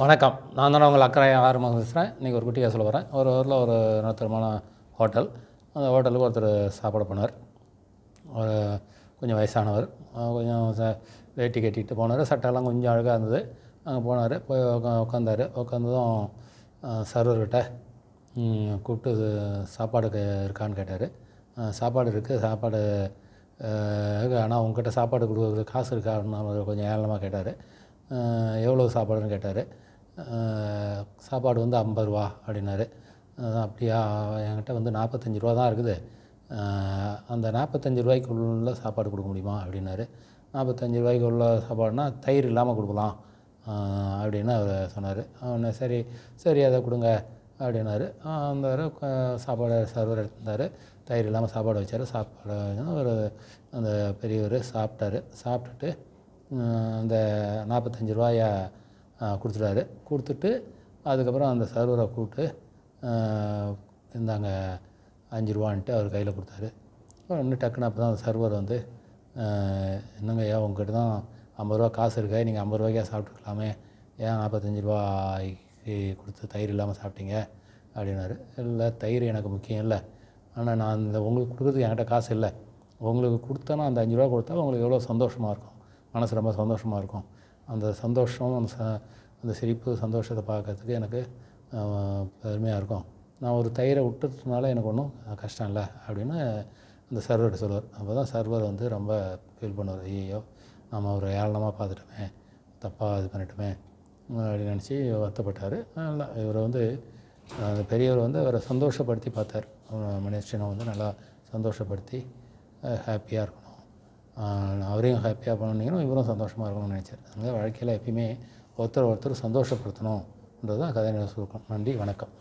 வணக்கம். நான் தானே உங்கள் அக்கறை ஆறுமுகம் பேசுகிறேன். இன்றைக்கி ஒரு குட்டி கதை சொல்ல வரேன். ஒரு ஊரில் ஒரு நடுத்தரமான ஹோட்டல். அந்த ஹோட்டலுக்கு ஒருத்தர் சாப்பிட போனார். ஒரு கொஞ்சம் வயசானவர். கொஞ்சம் வேட்டி கட்டிட்டு போனார். சட்டையெல்லாம் கொஞ்சம் அழகாக இருந்தது. அங்கே போனார். போய் உட்காந்தார். உட்காந்ததும் சர்வர்கிட்ட கூப்பிட்டு சாப்பாடு இருக்கான்னு கேட்டார். சாப்பாடு இருக்குது, சாப்பாடு ஆனால் உங்ககிட்ட சாப்பாடு கொடுக்குறது காசு இருக்கா அப்படின்னு அவர் கொஞ்சம் ஏளனமாக கேட்டார். எவ்வளோ சாப்பாடுன்னு கேட்டார். சாப்பாடு வந்து 50 ரூபா அப்படின்னாரு. அப்படியா, என்கிட்ட வந்து 45 ரூபா தான் இருக்குது, அந்த 45 ரூபாய்க்குள்ள சாப்பாடு கொடுக்க முடியுமா அப்படின்னாரு. 45 ரூபாய்க்கு உள்ள சாப்பாடுனா தயிர் இல்லாமல் கொடுக்கலாம் அப்படின்னு அவர் சொன்னார். அவனை சரி சரி அதை கொடுங்க அப்படின்னாரு. அந்த சாப்பாடு சர்வர் எடுத்திருந்தார். தயிர் இல்லாமல் சாப்பாடு வச்சார். சாப்பாடு ஒரு அந்த பெரியவர் சாப்பிட்டாரு. சாப்பிட்டுட்டு அந்த 45 ரூபாயை கொடுத்துட்டாரு. கொடுத்துட்டு அதுக்கப்புறம் அந்த சர்வரை கூப்பிட்டு இந்தாங்க 5 ரூபான்ட்டு அவர் கையில் கொடுத்தாரு. இன்னும் டக்குன்னு அப்போ தான் அந்த சர்வர் வந்து, என்னங்க ஐயா, உங்ககிட்ட தான் 50 ரூபா காசு இருக்கா, நீங்கள் 50 ரூபாய்க்கா சாப்பிட்டுருக்கலாமே, ஏன் 45 ரூபாய்க்கு கொடுத்து தயிர் இல்லாமல் சாப்பிட்டீங்க அப்படின்னாரு. இல்லை, தயிர் எனக்கு முக்கியம் இல்லை, ஆனால் நான் இந்த உங்களுக்கு கொடுக்குறதுக்கு என்கிட்ட காசு இல்லை, உங்களுக்கு கொடுத்தனா அந்த 5 ரூபா கொடுத்தா உங்களுக்கு எவ்வளோ சந்தோஷமாக இருக்கும், மனசு ரொம்ப சந்தோஷமாக இருக்கும். அந்த சந்தோஷம், அந்த சிரிப்பு சந்தோஷத்தை பார்க்கறதுக்கு எனக்கு பெருமையாக இருக்கும். நான் ஒரு தயிரை விட்டுறதுனால எனக்கு ஒன்றும் கஷ்டம் இல்லை அப்படின்னு அந்த சர்வர்கிட்ட சொல்லுவார். அப்போ தான் சர்வர் வந்து ரொம்ப ஃபீல் பண்ணுவார். ஐயோ, நம்ம ஒரு ஏளனமாக பார்த்துட்டோமே, தப்பாக இது பண்ணிட்டோமே அப்படின்னு நினச்சி வருத்தப்பட்டார். நல்லா இவர் வந்து அந்த பெரியவர் வந்து அவரை சந்தோஷப்படுத்தி பார்த்தார். மனுஷனை வந்து நல்லா சந்தோஷப்படுத்தி ஹாப்பியாக இருக்கணும், அவரையும் ஹாப்பியாக பண்ணிக்கணும், இவரும் சந்தோஷமாக இருக்கணும்னு நினச்சார். அதனால் வாழ்க்கையில் எப்பயுமே ஒருத்தர் சந்தோஷப்படுத்தணுன்றது தான் கதை சுருக்கம். நன்றி, வணக்கம்.